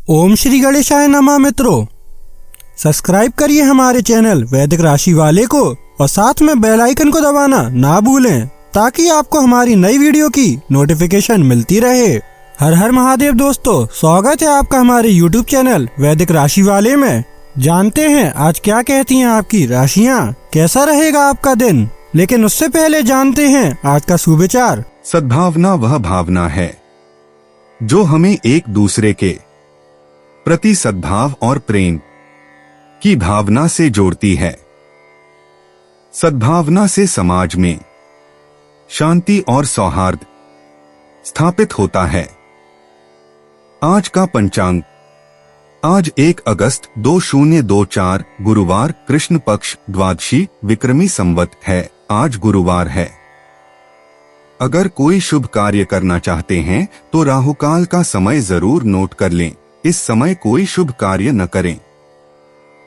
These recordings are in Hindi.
ओम श्री गणेशाय नमः। मित्रों, सब्सक्राइब करिए हमारे चैनल वैदिक राशि वाले को और साथ में बेल आइकन को दबाना ना भूलें ताकि आपको हमारी नई वीडियो की नोटिफिकेशन मिलती रहे। हर हर महादेव दोस्तों, स्वागत है आपका हमारे YouTube चैनल वैदिक राशि वाले में। जानते हैं आज क्या कहती हैं आपकी राशियां, कैसा रहेगा आपका दिन। लेकिन उससे पहले जानते हैं आज का सुविचार। सद्भावना वह भावना है जो हमें एक दूसरे के प्रति सद्भाव और प्रेम की भावना से जोड़ती है। सद्भावना से समाज में शांति और सौहार्द स्थापित होता है। आज का पंचांग, आज 1 अगस्त 2024 गुरुवार, कृष्ण पक्ष द्वादशी विक्रमी संवत है। आज गुरुवार है। अगर कोई शुभ कार्य करना चाहते हैं तो राहुकाल का समय जरूर नोट कर लें। इस समय कोई शुभ कार्य न करें।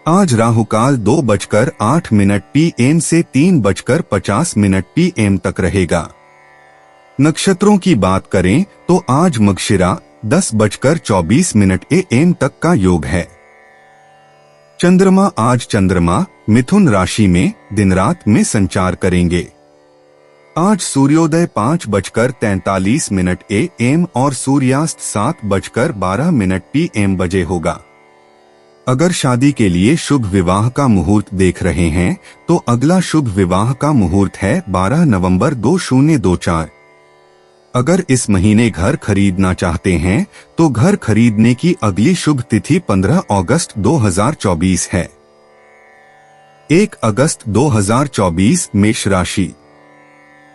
आज राहुकाल 2:08 PM से 3:50 PM तक रहेगा। नक्षत्रों की बात करें तो आज मगशिरा 10:24 AM तक का योग है। चंद्रमा, आज चंद्रमा मिथुन राशि में दिन रात में संचार करेंगे। आज सूर्योदय 5:43 AM और सूर्यास्त 7:12 PM बजे होगा। अगर शादी के लिए शुभ विवाह का मुहूर्त देख रहे हैं तो अगला शुभ विवाह का मुहूर्त है 12 नवंबर 2024। अगर इस महीने घर खरीदना चाहते हैं तो घर खरीदने की अगली शुभ तिथि 15 अगस्त 2024 है। 1 अगस्त 2024 मेष राशि।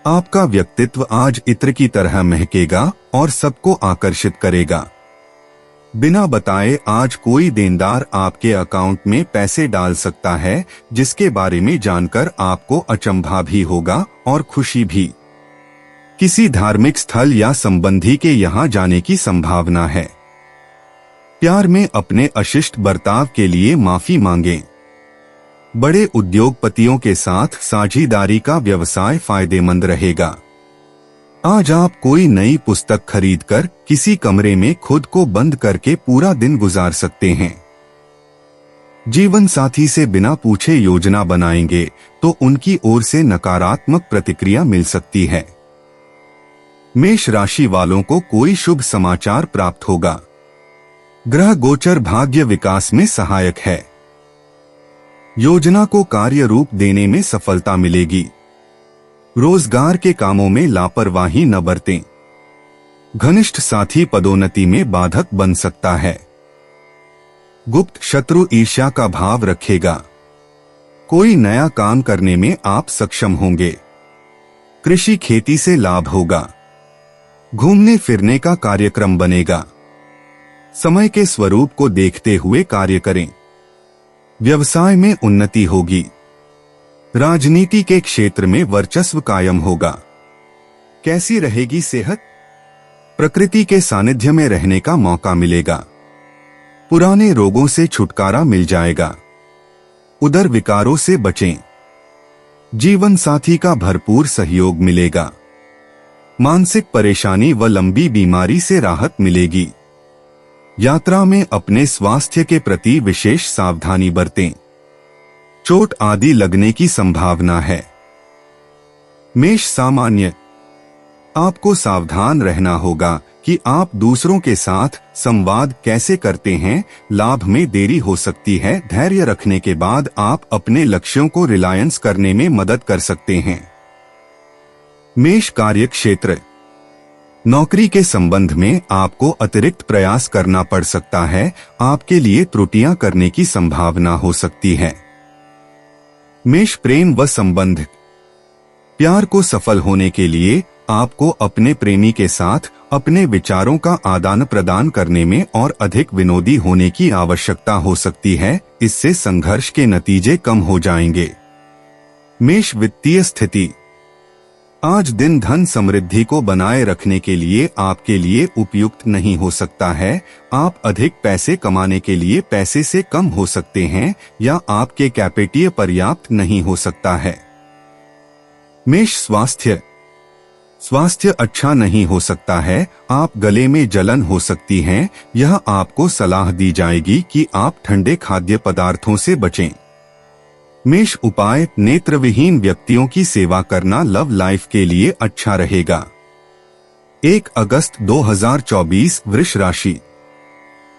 आपका व्यक्तित्व आज इत्र की तरह महकेगा और सबको आकर्षित करेगा। बिना बताए आज कोई देनदार आपके अकाउंट में पैसे डाल सकता है, जिसके बारे में जानकर आपको अचंभा भी होगा और खुशी भी। किसी धार्मिक स्थल या संबंधी के यहाँ जाने की संभावना है। प्यार में अपने अशिष्ट बर्ताव के लिए माफी मांगें। बड़े उद्योगपतियों के साथ साझेदारी का व्यवसाय फायदेमंद रहेगा। आज आप कोई नई पुस्तक खरीदकर किसी कमरे में खुद को बंद करके पूरा दिन गुजार सकते हैं। जीवन साथी से बिना पूछे योजना बनाएंगे तो उनकी ओर से नकारात्मक प्रतिक्रिया मिल सकती है। मेष राशि वालों को कोई शुभ समाचार प्राप्त होगा। ग्रह गोचर भाग्य विकास में सहायक है। योजना को कार्य रूप देने में सफलता मिलेगी। रोजगार के कामों में लापरवाही न बरतें। घनिष्ठ साथी पदोन्नति में बाधक बन सकता है। गुप्त शत्रु ईर्ष्या का भाव रखेगा। कोई नया काम करने में आप सक्षम होंगे। कृषि खेती से लाभ होगा। घूमने फिरने का कार्यक्रम बनेगा। समय के स्वरूप को देखते हुए कार्य करें। व्यवसाय में उन्नति होगी। राजनीति के क्षेत्र में वर्चस्व कायम होगा। कैसी रहेगी सेहत? प्रकृति के सानिध्य में रहने का मौका मिलेगा। पुराने रोगों से छुटकारा मिल जाएगा। उदर विकारों से बचें। जीवन साथी का भरपूर सहयोग मिलेगा। मानसिक परेशानी व लंबी बीमारी से राहत मिलेगी। यात्रा में अपने स्वास्थ्य के प्रति विशेष सावधानी बरतें। चोट आदि लगने की संभावना है। मेष सामान्य, आपको सावधान रहना होगा कि आप दूसरों के साथ संवाद कैसे करते हैं। लाभ में देरी हो सकती है। धैर्य रखने के बाद आप अपने लक्ष्यों को रिलायंस करने में मदद कर सकते हैं। मेष कार्य क्षेत्र, नौकरी के संबंध में आपको अतिरिक्त प्रयास करना पड़ सकता है। आपके लिए त्रुटियां करने की संभावना हो सकती है। मेष प्रेम व संबंध, प्यार को सफल होने के लिए आपको अपने प्रेमी के साथ अपने विचारों का आदान प्रदान करने में और अधिक विनोदी होने की आवश्यकता हो सकती है। इससे संघर्ष के नतीजे कम हो जाएंगे। मेष वित्तीय स्थिति, आज दिन धन समृद्धि को बनाए रखने के लिए आपके लिए उपयुक्त नहीं हो सकता है। आप अधिक पैसे कमाने के लिए पैसे से कम हो सकते हैं या आपके कैपिटल पर्याप्त नहीं हो सकता है। मेष स्वास्थ्य, स्वास्थ्य अच्छा नहीं हो सकता है, आप गले में जलन हो सकती है। यह आपको सलाह दी जाएगी कि आप ठंडे खाद्य पदार्थों से बचें। मेष उपाय, नेत्रविहीन व्यक्तियों की सेवा करना लव लाइफ के लिए अच्छा रहेगा। 1 अगस्त 2024 वृष राशि।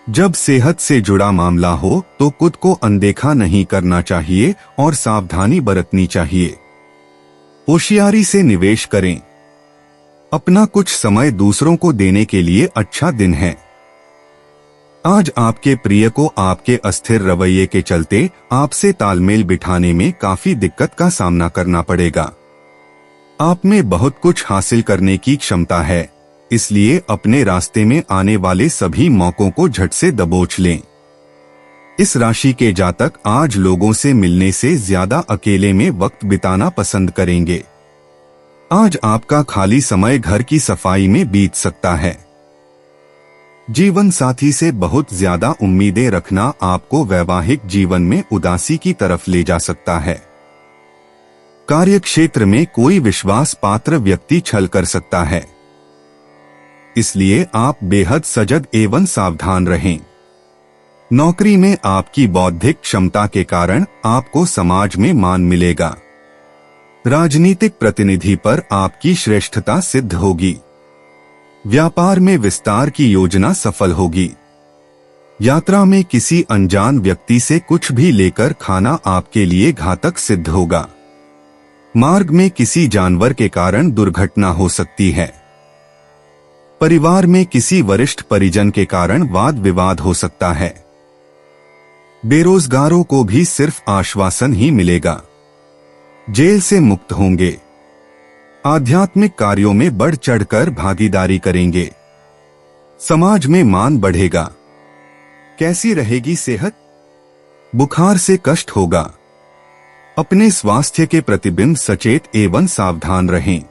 जब सेहत से जुड़ा मामला हो तो खुद को अनदेखा नहीं करना चाहिए और सावधानी बरतनी चाहिए। होशियारी से निवेश करें। अपना कुछ समय दूसरों को देने के लिए अच्छा दिन है। आज आपके प्रिय को आपके अस्थिर रवैये के चलते आपसे तालमेल बिठाने में काफी दिक्कत का सामना करना पड़ेगा। आप में बहुत कुछ हासिल करने की क्षमता है, इसलिए अपने रास्ते में आने वाले सभी मौकों को झट से दबोच लें। इस राशि के जातक आज लोगों से मिलने से ज्यादा अकेले में वक्त बिताना पसंद करेंगे। आज आपका खाली समय घर की सफाई में बीत सकता है। जीवन साथी से बहुत ज्यादा उम्मीदें रखना आपको वैवाहिक जीवन में उदासी की तरफ ले जा सकता है। कार्य क्षेत्र में कोई विश्वास पात्र व्यक्ति छल कर सकता है, इसलिए आप बेहद सजग एवं सावधान रहें। नौकरी में आपकी बौद्धिक क्षमता के कारण आपको समाज में मान मिलेगा। राजनीतिक प्रतिनिधि पर आपकी श्रेष्ठता सिद्ध होगी। व्यापार में विस्तार की योजना सफल होगी। यात्रा में किसी अनजान व्यक्ति से कुछ भी लेकर खाना आपके लिए घातक सिद्ध होगा। मार्ग में किसी जानवर के कारण दुर्घटना हो सकती है। परिवार में किसी वरिष्ठ परिजन के कारण वाद विवाद हो सकता है। बेरोजगारों को भी सिर्फ आश्वासन ही मिलेगा। जेल से मुक्त होंगे। आध्यात्मिक कार्यों में बढ़ चढ़कर भागीदारी करेंगे। समाज में मान बढ़ेगा। कैसी रहेगी सेहत? बुखार से कष्ट होगा। अपने स्वास्थ्य के प्रतिबिंब सचेत एवं सावधान रहें।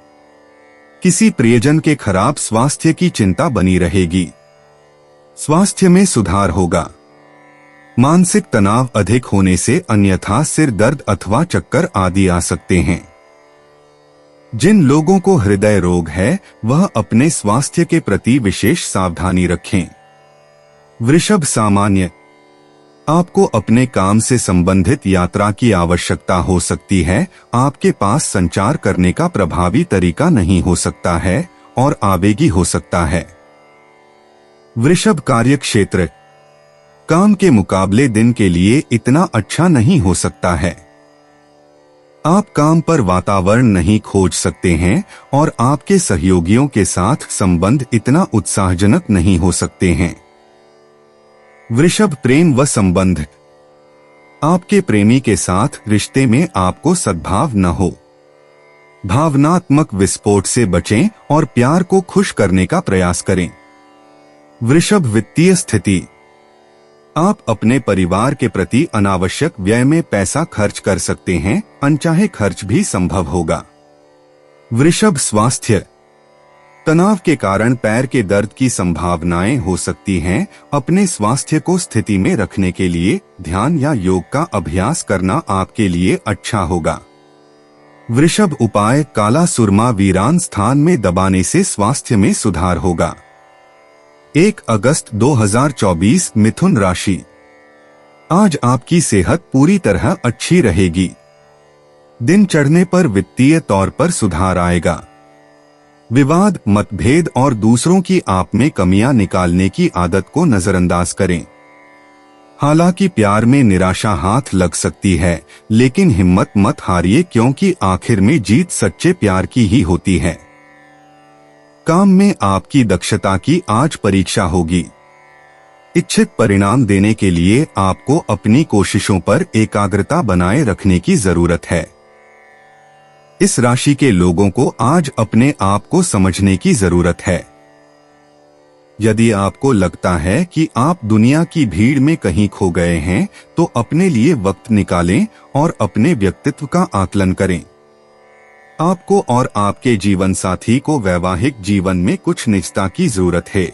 किसी प्रियजन के खराब स्वास्थ्य की चिंता बनी रहेगी। स्वास्थ्य में सुधार होगा। मानसिक तनाव अधिक होने से अन्यथा सिर दर्द अथवा चक्कर आदि आ सकते हैं। जिन लोगों को हृदय रोग है वह अपने स्वास्थ्य के प्रति विशेष सावधानी रखें। वृषभ सामान्य, आपको अपने काम से संबंधित यात्रा की आवश्यकता हो सकती है। आपके पास संचार करने का प्रभावी तरीका नहीं हो सकता है और आवेगी हो सकता है। वृषभ कार्य क्षेत्र, काम के मुकाबले दिन के लिए इतना अच्छा नहीं हो सकता है। आप काम पर वातावरण नहीं खोज सकते हैं और आपके सहयोगियों के साथ संबंध इतना उत्साहजनक नहीं हो सकते हैं। वृषभ प्रेम व संबंध, आपके प्रेमी के साथ रिश्ते में आपको सद्भाव न हो। भावनात्मक विस्फोट से बचें और प्यार को खुश करने का प्रयास करें। वृषभ वित्तीय स्थिति, आप अपने परिवार के प्रति अनावश्यक व्यय में पैसा खर्च कर सकते हैं। अनचाहे खर्च भी संभव होगा। वृषभ स्वास्थ्य, तनाव के कारण पैर के दर्द की संभावनाएं हो सकती हैं। अपने स्वास्थ्य को स्थिति में रखने के लिए ध्यान या योग का अभ्यास करना आपके लिए अच्छा होगा। वृषभ उपाय, काला सुरमा वीरान स्थान में दबाने से स्वास्थ्य में सुधार होगा। 1 अगस्त 2024 मिथुन राशि। आज आपकी सेहत पूरी तरह अच्छी रहेगी। दिन चढ़ने पर वित्तीय तौर पर सुधार आएगा। विवाद, मतभेद और दूसरों की आप में कमियां निकालने की आदत को नजरअंदाज करें। हालांकि प्यार में निराशा हाथ लग सकती है, लेकिन हिम्मत मत हारिए क्योंकि आखिर में जीत सच्चे प्यार की ही होती है। काम में आपकी दक्षता की आज परीक्षा होगी। इच्छित परिणाम देने के लिए आपको अपनी कोशिशों पर एकाग्रता बनाए रखने की जरूरत है। इस राशि के लोगों को आज अपने आप को समझने की जरूरत है। यदि आपको लगता है कि आप दुनिया की भीड़ में कहीं खो गए हैं, तो अपने लिए वक्त निकालें और अपने व्यक्तित्व का आकलन करें। आपको और आपके जीवन साथी को वैवाहिक जीवन में कुछ निजता की जरूरत है।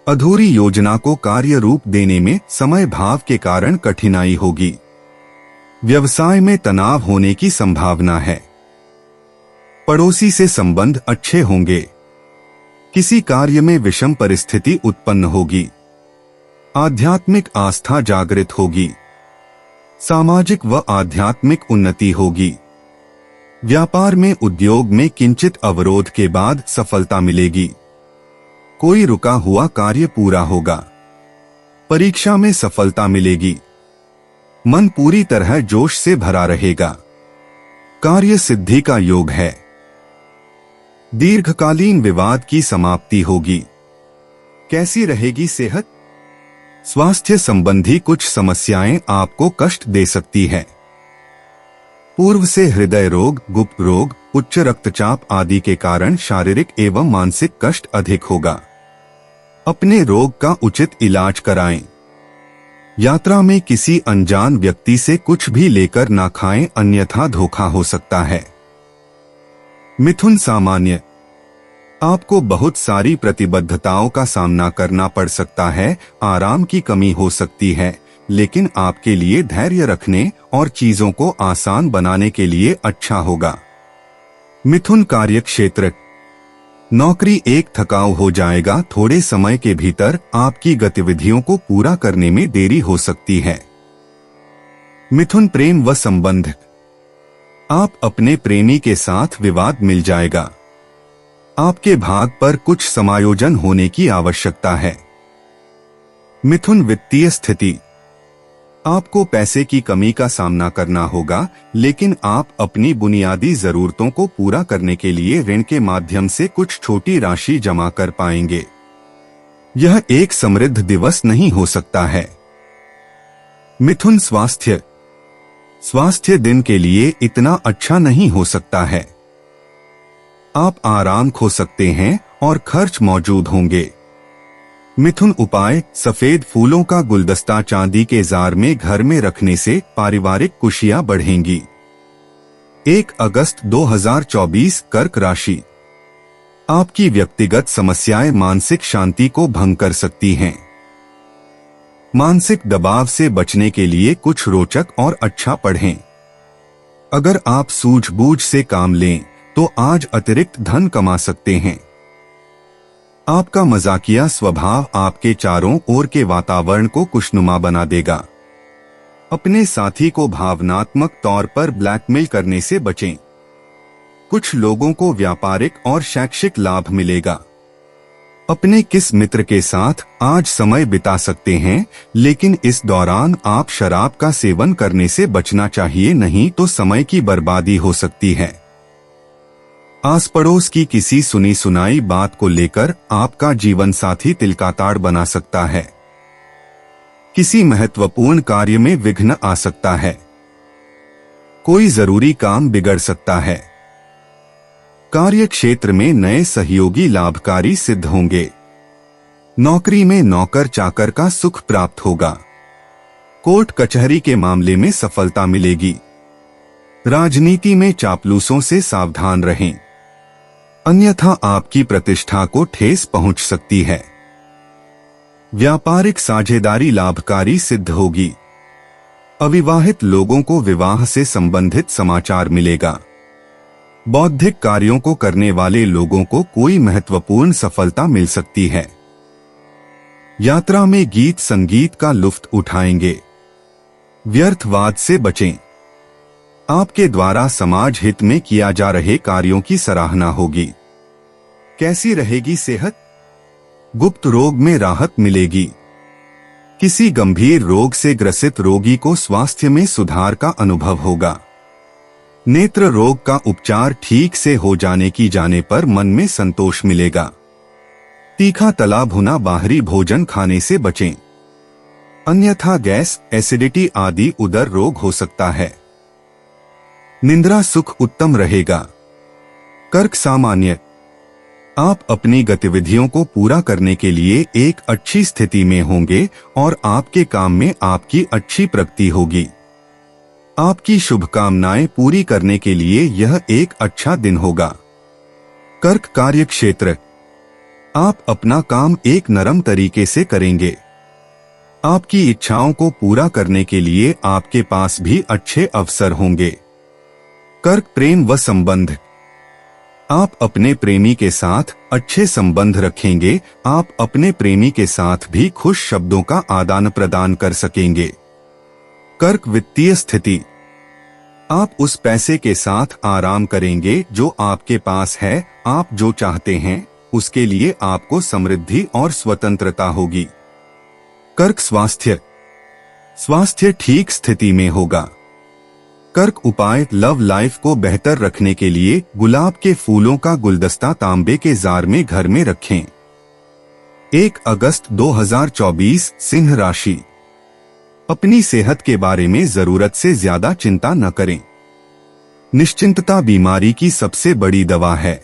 अधूरी योजना को कार्य रूप देने में समय भाव के कारण कठिनाई होगी। व्यवसाय में तनाव होने की संभावना है। पड़ोसी से संबंध अच्छे होंगे। किसी कार्य में विषम परिस्थिति उत्पन्न होगी। आध्यात्मिक आस्था जागृत होगी। सामाजिक व आध्यात्मिक उन्नति होगी। व्यापार में उद्योग में किंचित अवरोध के बाद सफलता मिलेगी। कोई रुका हुआ कार्य पूरा होगा। परीक्षा में सफलता मिलेगी। मन पूरी तरह जोश से भरा रहेगा। कार्य सिद्धि का योग है। दीर्घकालीन विवाद की समाप्ति होगी। कैसी रहेगी सेहत? स्वास्थ्य संबंधी कुछ समस्याएं आपको कष्ट दे सकती है। पूर्व से हृदय रोग, गुप्त रोग, उच्च रक्तचाप आदि के कारण शारीरिक एवं मानसिक कष्ट अधिक होगा। अपने रोग का उचित इलाज कराएं। यात्रा में किसी अनजान व्यक्ति से कुछ भी लेकर ना खाएं, अन्यथा धोखा हो सकता है। मिथुन सामान्य, आपको बहुत सारी प्रतिबद्धताओं का सामना करना पड़ सकता है। आराम की कमी हो सकती है, लेकिन आपके लिए धैर्य रखने और चीजों को आसान बनाने के लिए अच्छा होगा। मिथुन कार्य क्षेत्र, नौकरी एक थकाऊ हो जाएगा। थोड़े समय के भीतर आपकी गतिविधियों को पूरा करने में देरी हो सकती है। मिथुन प्रेम व संबंध, आप अपने प्रेमी के साथ विवाद मिल जाएगा। आपके भाग पर कुछ समायोजन होने की आवश्यकता है। मिथुन वित्तीय स्थिति, आपको पैसे की कमी का सामना करना होगा, लेकिन आप अपनी बुनियादी जरूरतों को पूरा करने के लिए ऋण के माध्यम से कुछ छोटी राशि जमा कर पाएंगे। यह एक समृद्ध दिवस नहीं हो सकता है। मिथुन स्वास्थ्य, स्वास्थ्य दिन के लिए इतना अच्छा नहीं हो सकता है। आप आराम खो सकते हैं और खर्च मौजूद होंगे। मिथुन उपाय, सफेद फूलों का गुलदस्ता चांदी के जार में घर में रखने से पारिवारिक खुशियां बढ़ेंगी। 1 अगस्त 2024 कर्क राशि, आपकी व्यक्तिगत समस्याएं मानसिक शांति को भंग कर सकती हैं। मानसिक दबाव से बचने के लिए कुछ रोचक और अच्छा पढ़ें। अगर आप सूझबूझ से काम लें तो आज अतिरिक्त धन कमा सकते हैं। आपका मजाकिया स्वभाव आपके चारों ओर के वातावरण को खुशनुमा बना देगा। अपने साथी को भावनात्मक तौर पर ब्लैकमेल करने से बचें। कुछ लोगों को व्यापारिक और शैक्षिक लाभ मिलेगा। अपने किस मित्र के साथ आज समय बिता सकते हैं, लेकिन इस दौरान आप शराब का सेवन करने से बचना चाहिए, नहीं तो समय की बर्बादी हो सकती है। आस पड़ोस की किसी सुनी सुनाई बात को लेकर आपका जीवन साथी तिलकाताड़ बना सकता है। किसी महत्वपूर्ण कार्य में विघ्न आ सकता है। कोई जरूरी काम बिगड़ सकता है। कार्य क्षेत्र में नए सहयोगी लाभकारी सिद्ध होंगे। नौकरी में नौकर चाकर का सुख प्राप्त होगा। कोर्ट कचहरी के मामले में सफलता मिलेगी। राजनीति में चापलूसों से सावधान रहें, अन्यथा आपकी प्रतिष्ठा को ठेस पहुंच सकती है। व्यापारिक साझेदारी लाभकारी सिद्ध होगी। अविवाहित लोगों को विवाह से संबंधित समाचार मिलेगा। बौद्धिक कार्यों को करने वाले लोगों को कोई महत्वपूर्ण सफलता मिल सकती है। यात्रा में गीत संगीत का लुत्फ उठाएंगे। व्यर्थवाद से बचें। आपके द्वारा समाज हित में किया जा रहे कार्यों की सराहना होगी। कैसी रहेगी सेहत? गुप्त रोग में राहत मिलेगी। किसी गंभीर रोग से ग्रसित रोगी को स्वास्थ्य में सुधार का अनुभव होगा। नेत्र रोग का उपचार ठीक से हो जाने की जाने पर मन में संतोष मिलेगा। तीखा तला भुना बाहरी भोजन खाने से बचें, अन्यथा गैस, एसिडिटी आदि उदर रोग हो सकता है। निंद्रा सुख उत्तम रहेगा। कर्क सामान्य, आप अपनी गतिविधियों को पूरा करने के लिए एक अच्छी स्थिति में होंगे और आपके काम में आपकी अच्छी प्रगति होगी। आपकी शुभकामनाएं पूरी करने के लिए यह एक अच्छा दिन होगा। कर्क कार्य क्षेत्र, आप अपना काम एक नरम तरीके से करेंगे। आपकी इच्छाओं को पूरा करने के लिए आपके पास भी अच्छे अवसर होंगे। कर्क प्रेम व संबंध, आप अपने प्रेमी के साथ अच्छे संबंध रखेंगे। आप अपने प्रेमी के साथ भी खुश शब्दों का आदान प्रदान कर सकेंगे। कर्क वित्तीय स्थिति। आप उस पैसे के साथ आराम करेंगे जो आपके पास है। आप जो चाहते हैं उसके लिए आपको समृद्धि और स्वतंत्रता होगी। कर्क स्वास्थ्य। स्वास्थ्य ठीक स्थिति में होगा। कर्क उपाय। लव लाइफ को बेहतर रखने के लिए गुलाब के फूलों का गुलदस्ता तांबे के जार में घर में रखें। 1 अगस्त 2024 सिंह राशि। अपनी सेहत के बारे में जरूरत से ज्यादा चिंता न करें। निश्चिंतता बीमारी की सबसे बड़ी दवा है।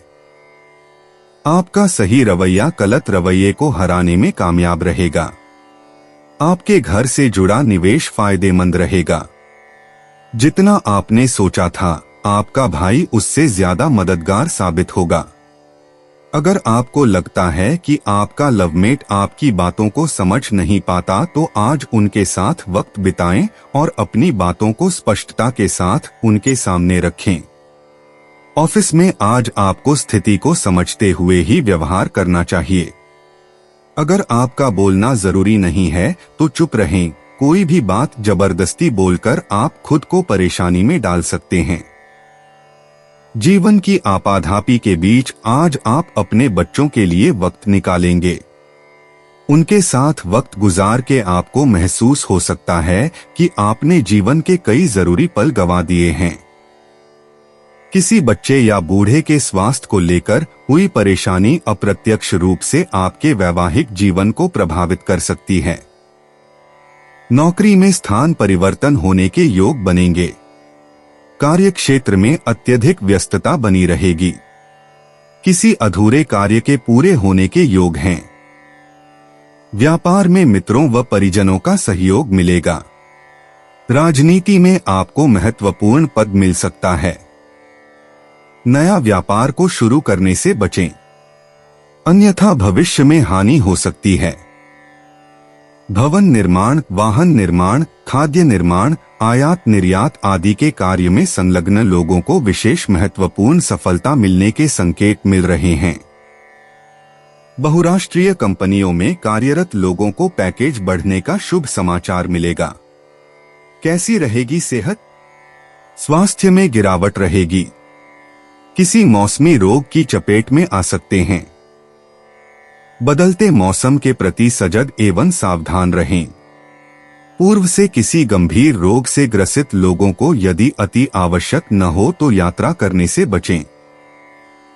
आपका सही रवैया गलत रवैये को हराने में कामयाब रहेगा। आपके घर से जुड़ा निवेश फायदेमंद रहेगा। जितना आपने सोचा था आपका भाई उससे ज्यादा मददगार साबित होगा। अगर आपको लगता है कि आपका लवमेट आपकी बातों को समझ नहीं पाता तो आज उनके साथ वक्त बिताएं और अपनी बातों को स्पष्टता के साथ उनके सामने रखें। ऑफिस में आज आपको स्थिति को समझते हुए ही व्यवहार करना चाहिए। अगर आपका बोलना जरूरी नहीं है तो चुप रहें। कोई भी बात जबरदस्ती बोलकर आप खुद को परेशानी में डाल सकते हैं। जीवन की आपाधापी के बीच आज आप अपने बच्चों के लिए वक्त निकालेंगे। उनके साथ वक्त गुजार के आपको महसूस हो सकता है कि आपने जीवन के कई जरूरी पल गंवा दिए हैं। किसी बच्चे या बूढ़े के स्वास्थ्य को लेकर हुई परेशानी अप्रत्यक्ष रूप से आपके वैवाहिक जीवन को प्रभावित कर सकती है। नौकरी में स्थान परिवर्तन होने के योग बनेंगे। कार्य क्षेत्र में अत्यधिक व्यस्तता बनी रहेगी। किसी अधूरे कार्य के पूरे होने के योग हैं। व्यापार में मित्रों व परिजनों का सहयोग मिलेगा। राजनीति में आपको महत्वपूर्ण पद मिल सकता है। नया व्यापार को शुरू करने से बचें, अन्यथा भविष्य में हानि हो सकती है। भवन निर्माण, वाहन निर्माण, खाद्य निर्माण, आयात निर्यात आदि के कार्य में संलग्न लोगों को विशेष महत्वपूर्ण सफलता मिलने के संकेत मिल रहे हैं। बहुराष्ट्रीय कंपनियों में कार्यरत लोगों को पैकेज बढ़ने का शुभ समाचार मिलेगा। कैसी रहेगी सेहत? स्वास्थ्य में गिरावट रहेगी। किसी मौसमी रोग की चपेट में आ सकते हैं। बदलते मौसम के प्रति सजग एवं सावधान रहें। पूर्व से किसी गंभीर रोग से ग्रसित लोगों को यदि अति आवश्यक न हो तो यात्रा करने से बचें।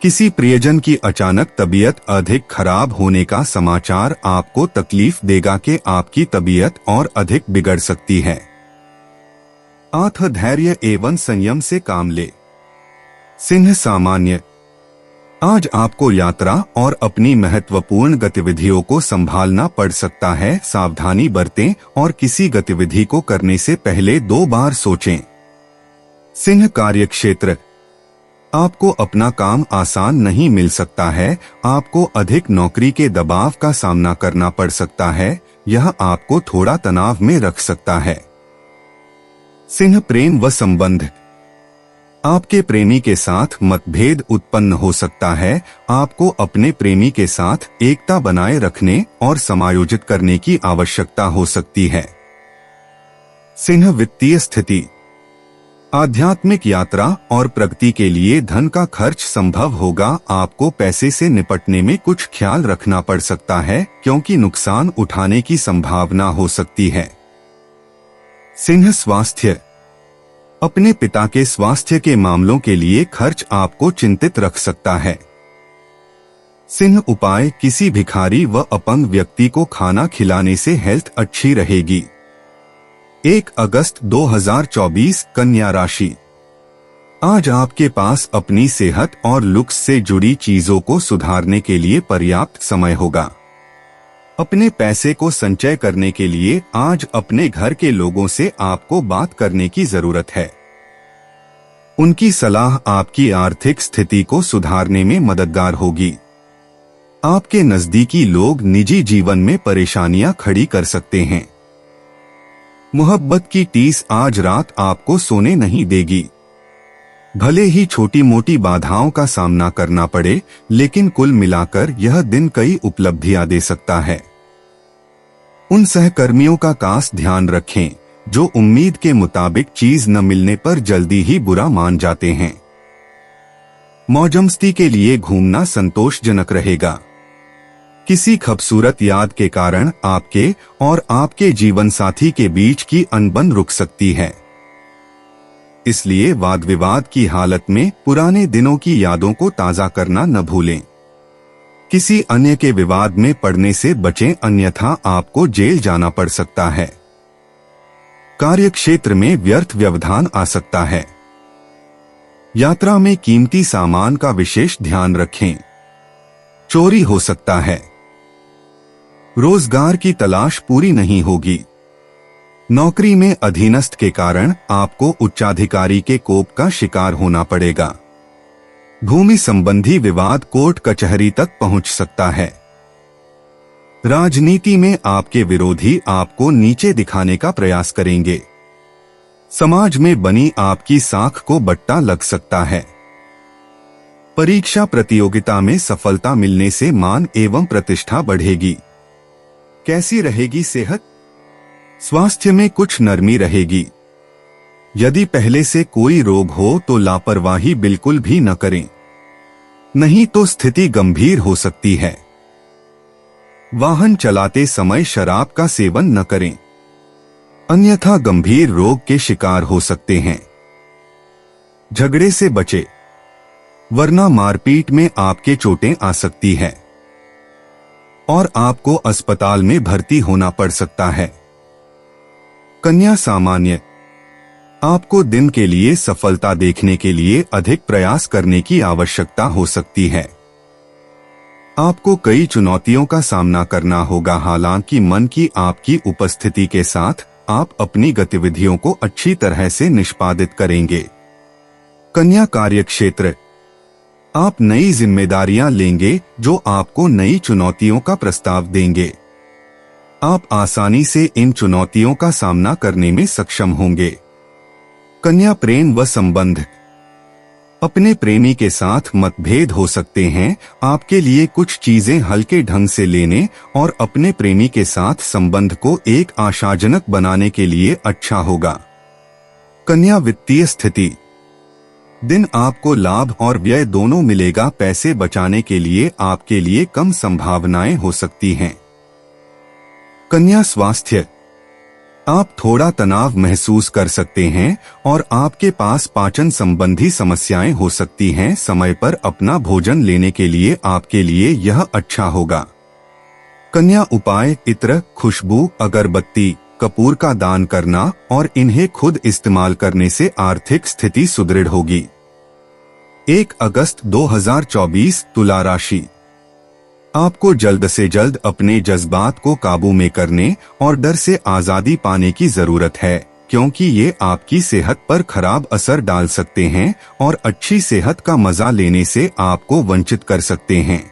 किसी प्रियजन की अचानक तबीयत अधिक खराब होने का समाचार आपको तकलीफ देगा कि आपकी तबीयत और अधिक बिगड़ सकती है। धैर्य एवं संयम से काम ले। सिंह सामान्य। आज आपको यात्रा और अपनी महत्वपूर्ण गतिविधियों को संभालना पड़ सकता है। सावधानी बरतें और किसी गतिविधि को करने से पहले 2 बार सोचें। सिंह कार्यक्षेत्र। आपको अपना काम आसान नहीं मिल सकता है। आपको अधिक नौकरी के दबाव का सामना करना पड़ सकता है। यह आपको थोड़ा तनाव में रख सकता है। सिंह प्रेम व संबंध। आपके प्रेमी के साथ मतभेद उत्पन्न हो सकता है। आपको अपने प्रेमी के साथ एकता बनाए रखने और समायोजित करने की आवश्यकता हो सकती है। सिंह वित्तीय स्थिति। आध्यात्मिक यात्रा और प्रगति के लिए धन का खर्च संभव होगा। आपको पैसे से निपटने में कुछ ख्याल रखना पड़ सकता है क्योंकि नुकसान उठाने की संभावना हो सकती है। सिंह स्वास्थ्य। अपने पिता के स्वास्थ्य के मामलों के लिए खर्च आपको चिंतित रख सकता है। सिंह उपाय। किसी भिखारी व अपंग व्यक्ति को खाना खिलाने से हेल्थ अच्छी रहेगी। 1 अगस्त 2024 कन्या राशि। आज आपके पास अपनी सेहत और लुक्स से जुड़ी चीजों को सुधारने के लिए पर्याप्त समय होगा। अपने पैसे को संचय करने के लिए आज अपने घर के लोगों से आपको बात करने की जरूरत है। उनकी सलाह आपकी आर्थिक स्थिति को सुधारने में मददगार होगी। आपके नजदीकी लोग निजी जीवन में परेशानियां खड़ी कर सकते हैं। मोहब्बत की टीस आज रात आपको सोने नहीं देगी। भले ही छोटी मोटी बाधाओं का सामना करना पड़े, लेकिन कुल मिलाकर यह दिन कई उपलब्धियां दे सकता है। उन सहकर्मियों का खास ध्यान रखें जो उम्मीद के मुताबिक चीज न मिलने पर जल्दी ही बुरा मान जाते हैं। मौजमस्ती के लिए घूमना संतोषजनक रहेगा। किसी खूबसूरत याद के कारण आपके और आपके जीवन साथी के बीच की अनबन रुक सकती है, इसलिए वाद विवाद की हालत में पुराने दिनों की यादों को ताजा करना न भूलें। किसी अन्य के विवाद में पड़ने से बचें, अन्यथा आपको जेल जाना पड़ सकता है। कार्यक्षेत्र में व्यर्थ व्यवधान आ सकता है। यात्रा में कीमती सामान का विशेष ध्यान रखें, चोरी हो सकता है। रोजगार की तलाश पूरी नहीं होगी। नौकरी में अधीनस्थ के कारण आपको उच्चाधिकारी के कोप का शिकार होना पड़ेगा। भूमि संबंधी विवाद कोर्ट कचहरी तक पहुंच सकता है। राजनीति में आपके विरोधी आपको नीचे दिखाने का प्रयास करेंगे। समाज में बनी आपकी साख को बट्टा लग सकता है। परीक्षा प्रतियोगिता में सफलता मिलने से मान एवं प्रतिष्ठा बढ़ेगी। कैसी रहेगी सेहत? स्वास्थ्य में कुछ नरमी रहेगी। यदि पहले से कोई रोग हो तो लापरवाही बिल्कुल भी न करें, नहीं तो स्थिति गंभीर हो सकती है। वाहन चलाते समय शराब का सेवन न करें, अन्यथा गंभीर रोग के शिकार हो सकते हैं। झगड़े से बचे, वरना मारपीट में आपके चोटें आ सकती है और आपको अस्पताल में भर्ती होना पड़ सकता है। कन्या सामान्य, आपको दिन के लिए सफलता देखने के लिए अधिक प्रयास करने की आवश्यकता हो सकती है। आपको कई चुनौतियों का सामना करना होगा, हालांकि मन की आपकी उपस्थिति के साथ आप अपनी गतिविधियों को अच्छी तरह से निष्पादित करेंगे। कन्या कार्यक्षेत्र, आप नई जिम्मेदारियां लेंगे जो आपको नई चुनौतियों का प्रस्ताव देंगे। आप आसानी से इन चुनौतियों का सामना करने में सक्षम होंगे। कन्या प्रेम व संबंध, अपने प्रेमी के साथ मतभेद हो सकते हैं। आपके लिए कुछ चीजें हल्के ढंग से लेने और अपने प्रेमी के साथ संबंध को एक आशाजनक बनाने के लिए अच्छा होगा। कन्या वित्तीय स्थिति, दिन आपको लाभ और व्यय दोनों मिलेगा। पैसे बचाने के लिए आपके लिए कम संभावनाएं हो सकती हैं। कन्या स्वास्थ्य, आप थोड़ा तनाव महसूस कर सकते हैं और आपके पास पाचन संबंधी समस्याएं हो सकती हैं। समय पर अपना भोजन लेने के लिए आपके लिए यह अच्छा होगा। कन्या उपाय, इत्र, खुशबू, अगरबत्ती, कपूर का दान करना और इन्हें खुद इस्तेमाल करने से आर्थिक स्थिति सुदृढ़ होगी। 1 अगस्त 2024 तुला राशि, आपको जल्द से जल्द अपने जज्बात को काबू में करने और डर से आजादी पाने की जरूरत है, क्योंकि ये आपकी सेहत पर खराब असर डाल सकते हैं और अच्छी सेहत का मजा लेने से आपको वंचित कर सकते हैं।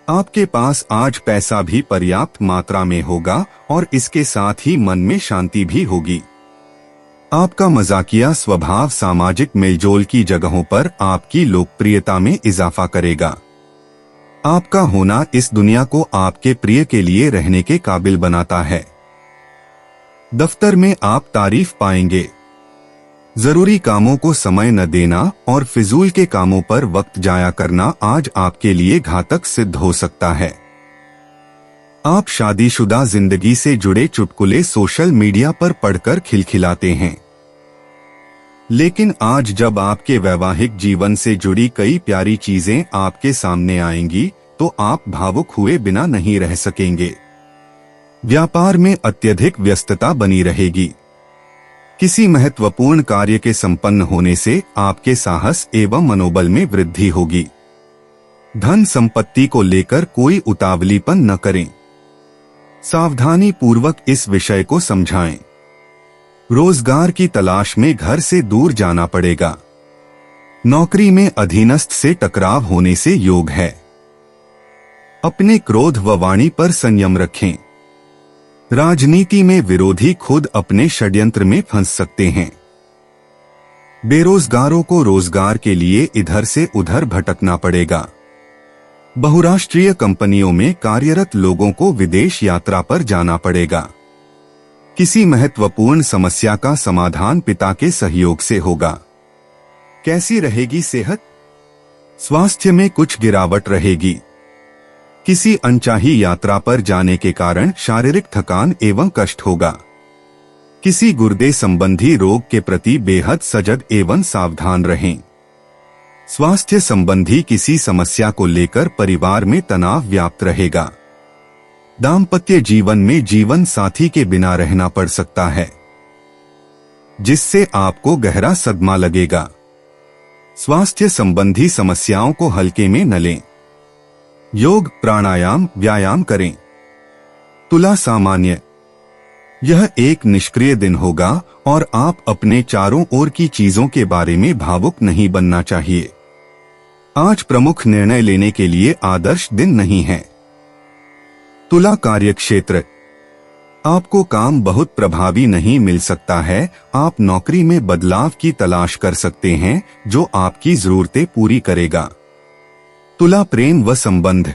आपके पास आज पैसा भी पर्याप्त मात्रा में होगा और इसके साथ ही मन में शांति भी होगी। आपका मजाकिया स्वभाव सामाजिक मेलजोल की जगहों पर आपकी लोकप्रियता में इजाफा करेगा। आपका होना इस दुनिया को आपके प्रिय के लिए रहने के काबिल बनाता है। दफ्तर में आप तारीफ पाएंगे। जरूरी कामों को समय न देना और फिजूल के कामों पर वक्त जाया करना आज आपके लिए घातक सिद्ध हो सकता है। आप शादीशुदा जिंदगी से जुड़े चुटकुले सोशल मीडिया पर पढ़कर खिलखिलाते हैं, लेकिन आज जब आपके वैवाहिक जीवन से जुड़ी कई प्यारी चीजें आपके सामने आएंगी तो आप भावुक हुए बिना नहीं रह सकेंगे। व्यापार में अत्यधिक व्यस्तता बनी रहेगी। किसी महत्वपूर्ण कार्य के संपन्न होने से आपके साहस एवं मनोबल में वृद्धि होगी। धन संपत्ति को लेकर कोई उतावलीपन न करें। सावधानी पूर्वक इस विषय को समझाएं। रोजगार की तलाश में घर से दूर जाना पड़ेगा। नौकरी में अधीनस्थ से टकराव होने से योग है। अपने क्रोध व वाणी पर संयम रखें। राजनीति में विरोधी खुद अपने षड्यंत्र में फंस सकते हैं। बेरोजगारों को रोजगार के लिए इधर से उधर भटकना पड़ेगा। बहुराष्ट्रीय कंपनियों में कार्यरत लोगों को विदेश यात्रा पर जाना पड़ेगा। किसी महत्वपूर्ण समस्या का समाधान पिता के सहयोग से होगा। कैसी रहेगी सेहत? स्वास्थ्य में कुछ गिरावट रहेगी। किसी अनचाही यात्रा पर जाने के कारण शारीरिक थकान एवं कष्ट होगा। किसी गुर्दे संबंधी रोग के प्रति बेहद सजग एवं सावधान रहें। स्वास्थ्य संबंधी किसी समस्या को लेकर परिवार में तनाव व्याप्त रहेगा। दाम्पत्य जीवन में जीवन साथी के बिना रहना पड़ सकता है, जिससे आपको गहरा सदमा लगेगा। स्वास्थ्य संबंधी समस्याओं को हल्के में न लें। योग, प्राणायाम, व्यायाम करें। तुला सामान्य, यह एक निष्क्रिय दिन होगा और आप अपने चारों ओर की चीजों के बारे में भावुक नहीं बनना चाहिए। आज प्रमुख निर्णय लेने के लिए आदर्श दिन नहीं है। तुला कार्यक्षेत्र, आपको काम बहुत प्रभावी नहीं मिल सकता है। आप नौकरी में बदलाव की तलाश कर सकते हैं जो आपकी जरूरतें पूरी करेगा। तुला प्रेम व संबंध,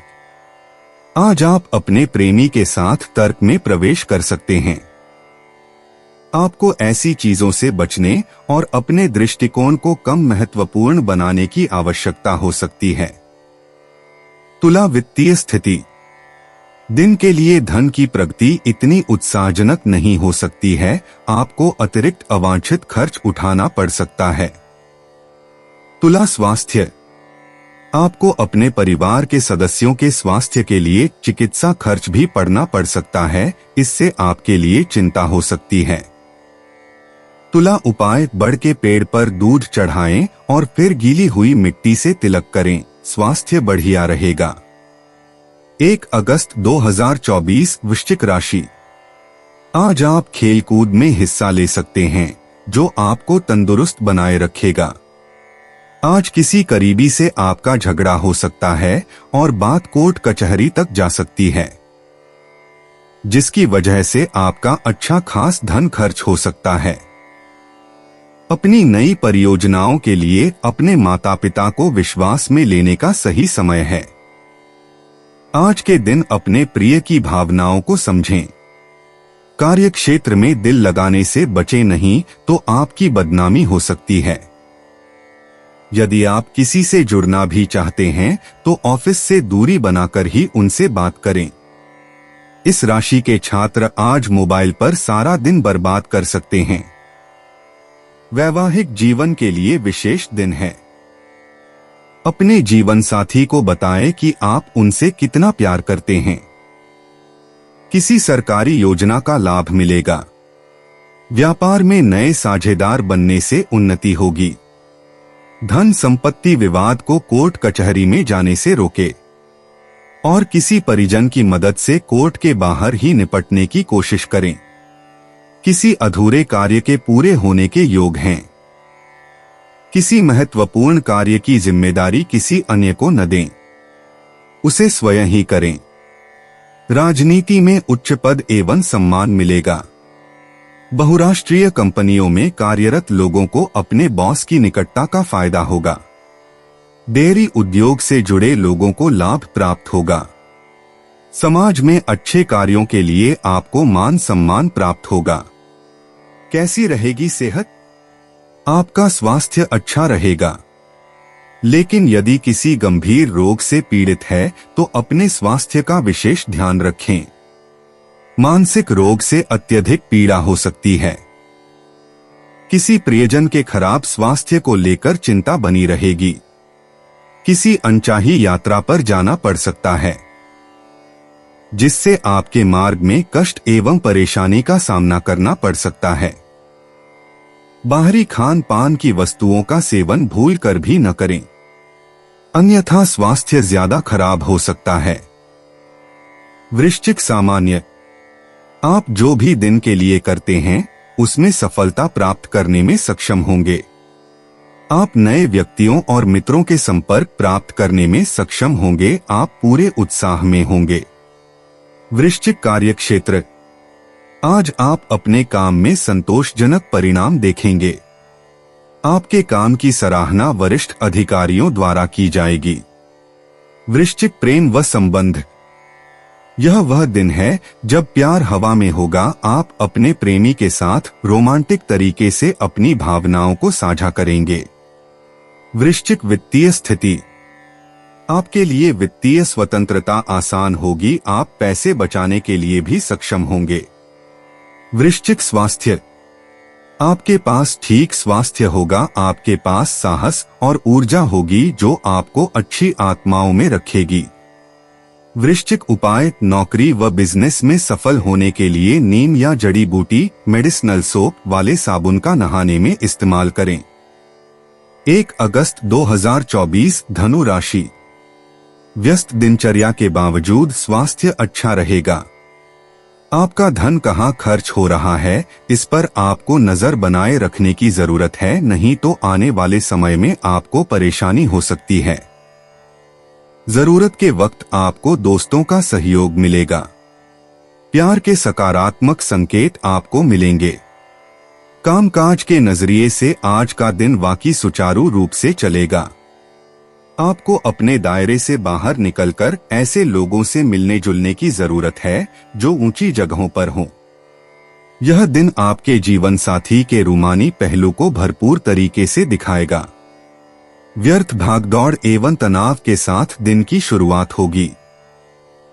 आज आप अपने प्रेमी के साथ तर्क में प्रवेश कर सकते हैं। आपको ऐसी चीजों से बचने और अपने दृष्टिकोण को कम महत्वपूर्ण बनाने की आवश्यकता हो सकती है। तुला वित्तीय स्थिति, दिन के लिए धन की प्रगति इतनी उत्साहजनक नहीं हो सकती है। आपको अतिरिक्त अवांछित खर्च उठाना पड़ सकता है। तुला स्वास्थ्य, आपको अपने परिवार के सदस्यों के स्वास्थ्य के लिए चिकित्सा खर्च भी पड़ना पड़ सकता है। इससे आपके लिए चिंता हो सकती है। तुला उपाय, बढ़ के पेड़ पर दूध चढ़ाएं और फिर गीली हुई मिट्टी से तिलक करें। स्वास्थ्य बढ़िया रहेगा। 1 अगस्त 2024 वृश्चिक राशि, आज आप खेलकूद में हिस्सा ले सकते हैं जो आपको तंदुरुस्त बनाए रखेगा। आज किसी करीबी से आपका झगड़ा हो सकता है और बात कोर्ट कचहरी तक जा सकती है, जिसकी वजह से आपका अच्छा खास धन खर्च हो सकता है। अपनी नई परियोजनाओं के लिए अपने माता पिता को विश्वास में लेने का सही समय है। आज के दिन अपने प्रिय की भावनाओं को समझें। कार्यक्षेत्र में दिल लगाने से बचे नहीं तो आपकी बदनामी हो सकती है। यदि आप किसी से जुड़ना भी चाहते हैं तो ऑफिस से दूरी बनाकर ही उनसे बात करें। इस राशि के छात्र आज मोबाइल पर सारा दिन बर्बाद कर सकते हैं। वैवाहिक जीवन के लिए विशेष दिन है। अपने जीवन साथी को बताएं कि आप उनसे कितना प्यार करते हैं। किसी सरकारी योजना का लाभ मिलेगा। व्यापार में नए साझेदार बनने से उन्नति होगी। धन संपत्ति विवाद को कोर्ट कचहरी में जाने से रोके और किसी परिजन की मदद से कोर्ट के बाहर ही निपटने की कोशिश करें। किसी अधूरे कार्य के पूरे होने के योग हैं। किसी महत्वपूर्ण कार्य की जिम्मेदारी किसी अन्य को न दें, उसे स्वयं ही करें। राजनीति में उच्च पद एवं सम्मान मिलेगा। बहुराष्ट्रीय कंपनियों में कार्यरत लोगों को अपने बॉस की निकटता का फायदा होगा। डेयरी उद्योग से जुड़े लोगों को लाभ प्राप्त होगा। समाज में अच्छे कार्यों के लिए आपको मान सम्मान प्राप्त होगा। कैसी रहेगी सेहत? आपका स्वास्थ्य अच्छा रहेगा, लेकिन यदि किसी गंभीर रोग से पीड़ित है तो अपने स्वास्थ्य का विशेष ध्यान रखें। मानसिक रोग से अत्यधिक पीड़ा हो सकती है। किसी प्रियजन के खराब स्वास्थ्य को लेकर चिंता बनी रहेगी। किसी अनचाही यात्रा पर जाना पड़ सकता है, जिससे आपके मार्ग में कष्ट एवं परेशानी का सामना करना पड़ सकता है। बाहरी खान पान की वस्तुओं का सेवन भूल कर भी न करें, अन्यथा स्वास्थ्य ज्यादा खराब हो सकता है। वृश्चिक सामान्य, आप जो भी दिन के लिए करते हैं उसमें सफलता प्राप्त करने में सक्षम होंगे। आप नए व्यक्तियों और मित्रों के संपर्क प्राप्त करने में सक्षम होंगे। आप पूरे उत्साह में होंगे। वृश्चिक कार्यक्षेत्र, आज आप अपने काम में संतोषजनक परिणाम देखेंगे। आपके काम की सराहना वरिष्ठ अधिकारियों द्वारा की जाएगी। वृश्चिक प्रेम व संबंध। यह वह दिन है जब प्यार हवा में होगा। आप अपने प्रेमी के साथ रोमांटिक तरीके से अपनी भावनाओं को साझा करेंगे। वृश्चिक वित्तीय स्थिति। आपके लिए वित्तीय स्वतंत्रता आसान होगी। आप पैसे बचाने के लिए भी सक्षम होंगे। वृश्चिक स्वास्थ्य। आपके पास ठीक स्वास्थ्य होगा। आपके पास साहस और ऊर्जा होगी जो आपको अच्छी आत्माओं में रखेगी। वृश्चिक उपाय। नौकरी व बिजनेस में सफल होने के लिए नीम या जड़ी बूटी मेडिसिनल सोप वाले साबुन का नहाने में इस्तेमाल करें। 1 अगस्त 2024 धनु राशि। व्यस्त दिनचर्या के बावजूद स्वास्थ्य अच्छा रहेगा। आपका धन कहाँ खर्च हो रहा है, इस पर आपको नजर बनाए रखने की जरूरत है, नहीं तो आने वाले समय में आपको परेशानी हो सकती है। जरूरत के वक्त आपको दोस्तों का सहयोग मिलेगा। प्यार के सकारात्मक संकेत आपको मिलेंगे। कामकाज के नजरिए से आज का दिन वाकई सुचारू रूप से चलेगा। आपको अपने दायरे से बाहर निकलकर ऐसे लोगों से मिलने जुलने की जरूरत है जो ऊंची जगहों पर हों। यह दिन आपके जीवन साथी के रूमानी पहलू को भरपूर तरीके से दिखाएगा। व्यर्थ भागदौड़ एवं तनाव के साथ दिन की शुरुआत होगी।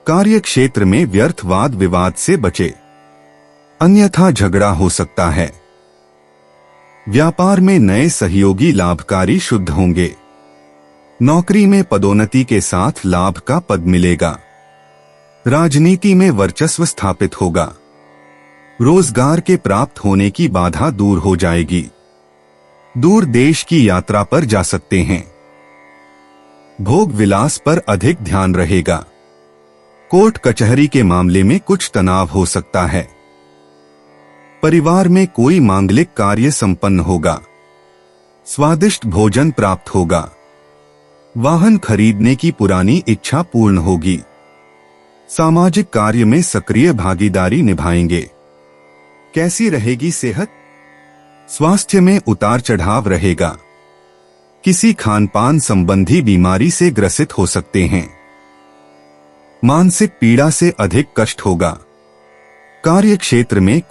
कार्य क्षेत्र में व्यर्थ वाद विवाद से बचे, अन्यथा झगड़ा हो सकता है। व्यापार में नए सहयोगी लाभकारी शुद्ध होंगे। नौकरी में पदोन्नति के साथ लाभ का पद मिलेगा। राजनीति में वर्चस्व स्थापित होगा। रोजगार के प्राप्त होने की बाधा दूर हो जाएगी। दूर देश की यात्रा पर जा सकते हैं। भोग विलास पर अधिक ध्यान रहेगा। कोर्ट कचहरी के मामले में कुछ तनाव हो सकता है। परिवार में कोई मांगलिक कार्य संपन्न होगा। स्वादिष्ट भोजन प्राप्त होगा। वाहन खरीदने की पुरानी इच्छा पूर्ण होगी। सामाजिक कार्य में सक्रिय भागीदारी निभाएंगे। कैसी रहेगी सेहत? स्वास्थ्य में उतार चढ़ाव रहेगा। किसी खानपान संबंधी बीमारी से ग्रसित हो सकते हैं। मानसिक पीड़ा से अधिक कष्ट होगा। कार्य क्षेत्र में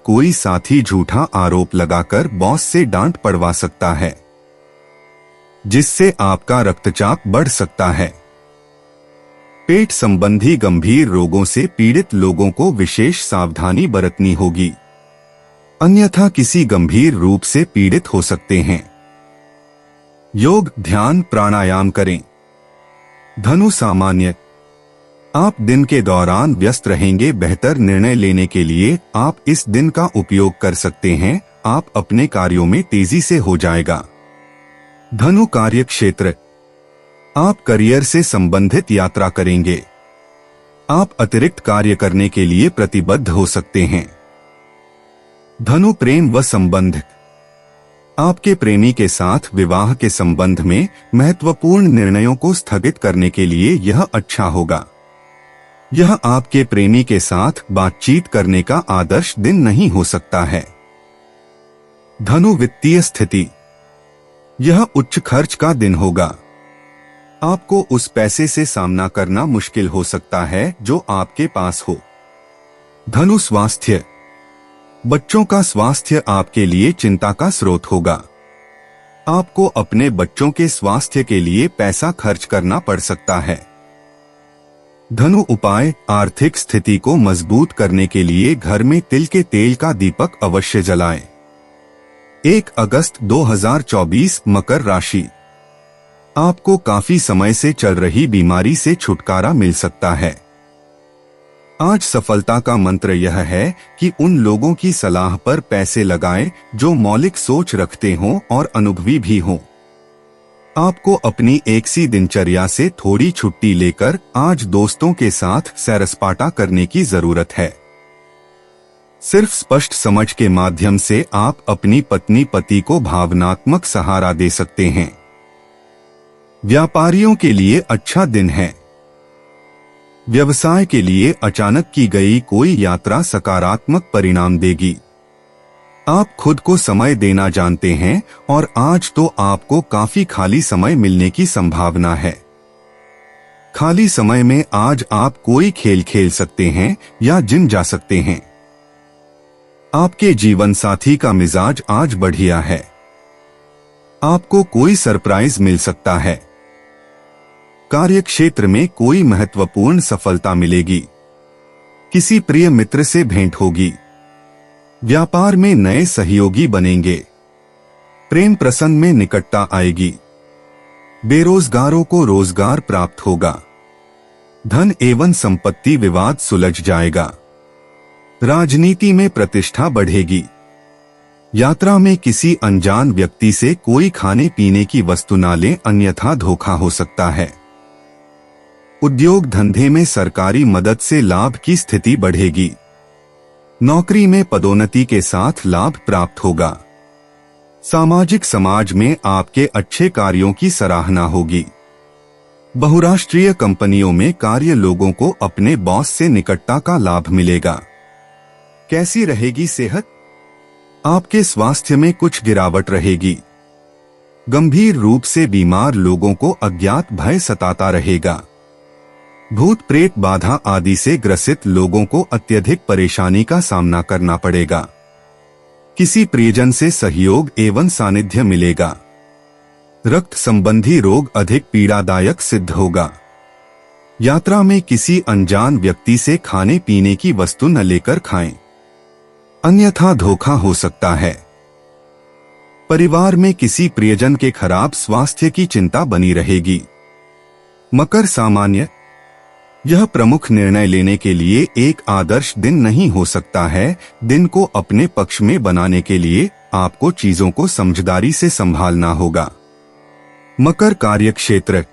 कोई साथी झूठा आरोप लगाकर बॉस से डांट पड़वा सकता है, जिससे आपका रक्तचाप बढ़ सकता है। पेट संबंधी गंभीर रोगों से पीड़ित लोगों को विशेष सावधानी बरतनी होगी, अन्यथा किसी गंभीर रूप से पीड़ित हो सकते हैं। योग, ध्यान, प्राणायाम करें। धनु सामान्य। आप दिन के दौरान व्यस्त रहेंगे। बेहतर निर्णय लेने के लिए आप इस दिन का उपयोग कर सकते हैं। आप अपने कार्यों में तेजी से हो जाएगा। धनु कार्य क्षेत्र। आप करियर से संबंधित यात्रा करेंगे। आप अतिरिक्त कार्य करने के लिए प्रतिबद्ध हो सकते हैं। धनु प्रेम व संबंध। आपके प्रेमी के साथ विवाह के संबंध में महत्वपूर्ण निर्णयों को स्थगित करने के लिए यह अच्छा होगा। यह आपके प्रेमी के साथ बातचीत करने का आदर्श दिन नहीं हो सकता है। धनु वित्तीय स्थिति। यह उच्च खर्च का दिन होगा। आपको उस पैसे से सामना करना मुश्किल हो सकता है जो आपके पास हो। धनु स्वास्थ्य। बच्चों का स्वास्थ्य आपके लिए चिंता का स्रोत होगा। आपको अपने बच्चों के स्वास्थ्य के लिए पैसा खर्च करना पड़ सकता है। धनु उपाय। आर्थिक स्थिति को मजबूत करने के लिए घर में तिल के तेल का दीपक अवश्य जलाएं। 1 अगस्त 2024 मकर राशि। आपको काफी समय से चल रही बीमारी से छुटकारा मिल सकता है। आज सफलता का मंत्र यह है कि उन लोगों की सलाह पर पैसे लगाएं जो मौलिक सोच रखते हों और अनुभवी भी हों। आपको अपनी एक सी दिनचर्या से थोड़ी छुट्टी लेकर आज दोस्तों के साथ सैर-सपाटा करने की जरूरत है। सिर्फ स्पष्ट समझ के माध्यम से आप अपनी पत्नी पति को भावनात्मक सहारा दे सकते हैं। व्यापारियों के लिए अच्छा दिन है। व्यवसाय के लिए अचानक की गई कोई यात्रा सकारात्मक परिणाम देगी। आप खुद को समय देना जानते हैं और आज तो आपको काफी खाली समय मिलने की संभावना है। खाली समय में आज आप कोई खेल खेल सकते हैं या जिम जा सकते हैं। आपके जीवन साथी का मिजाज आज बढ़िया है। आपको कोई सरप्राइज मिल सकता है। कार्य क्षेत्र में कोई महत्वपूर्ण सफलता मिलेगी। किसी प्रिय मित्र से भेंट होगी। व्यापार में नए सहयोगी बनेंगे। प्रेम प्रसंग में निकटता आएगी। बेरोजगारों को रोजगार प्राप्त होगा। धन एवं संपत्ति विवाद सुलझ जाएगा। राजनीति में प्रतिष्ठा बढ़ेगी। यात्रा में किसी अनजान व्यक्ति से कोई खाने पीने की वस्तु न लें, अन्यथा धोखा हो सकता है। उद्योग धंधे में सरकारी मदद से लाभ की स्थिति बढ़ेगी। नौकरी में पदोन्नति के साथ लाभ प्राप्त होगा। सामाजिक समाज में आपके अच्छे कार्यों की सराहना होगी। बहुराष्ट्रीय कंपनियों में कार्य लोगों को अपने बॉस से निकटता का लाभ मिलेगा। कैसी रहेगी सेहत? आपके स्वास्थ्य में कुछ गिरावट रहेगी। गंभीर रूप से बीमार लोगों को अज्ञात भय सताता रहेगा। भूत प्रेत बाधा आदि से ग्रसित लोगों को अत्यधिक परेशानी का सामना करना पड़ेगा। किसी प्रियजन से सहयोग एवं सानिध्य मिलेगा। रक्त संबंधी रोग अधिक पीड़ादायक सिद्ध होगा। यात्रा में किसी अनजान व्यक्ति से खाने पीने की वस्तु न लेकर खाएं, अन्यथा धोखा हो सकता है। परिवार में किसी प्रियजन के खराब स्वास्थ्य की चिंता बनी रहेगी। मकर सामान्य, यह प्रमुख निर्णय लेने के लिए एक आदर्श दिन नहीं हो सकता है। दिन को अपने पक्ष में बनाने के लिए आपको चीजों को समझदारी से संभालना होगा। मकर कार्य क्षेत्र,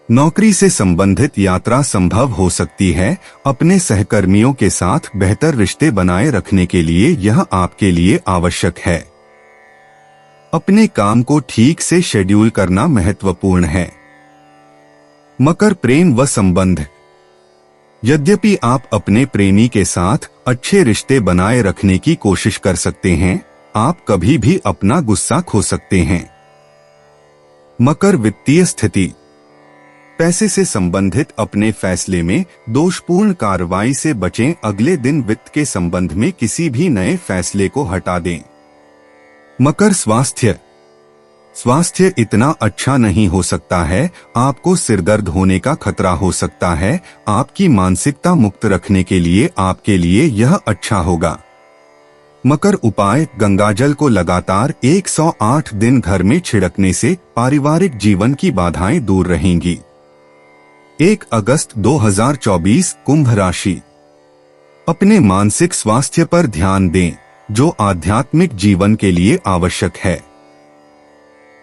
नौकरी से संबंधित यात्रा संभव हो सकती है। अपने सहकर्मियों के साथ बेहतर रिश्ते बनाए रखने के लिए यह आपके लिए आवश्यक है। अपने काम को ठीक से शेड्यूल करना महत्वपूर्ण है। मकर प्रेम व संबंध, यद्यपि आप अपने प्रेमी के साथ अच्छे रिश्ते बनाए रखने की कोशिश कर सकते हैं, आप कभी भी अपना गुस्सा खो सकते हैं। मकर वित्तीय स्थिति, पैसे से संबंधित अपने फैसले में दोषपूर्ण कार्रवाई से बचें। अगले दिन वित्त के संबंध में किसी भी नए फैसले को हटा दें। मकर स्वास्थ्य, स्वास्थ्य इतना अच्छा नहीं हो सकता है। आपको सिरदर्द होने का खतरा हो सकता है। आपकी मानसिकता मुक्त रखने के लिए आपके लिए यह अच्छा होगा। मकर उपाय, गंगाजल को लगातार 108 दिन घर में छिड़कने से पारिवारिक जीवन की बाधाएं दूर रहेंगी। 1 अगस्त 2024 कुंभ राशि, अपने मानसिक स्वास्थ्य पर ध्यान दें, जो आध्यात्मिक जीवन के लिए आवश्यक है।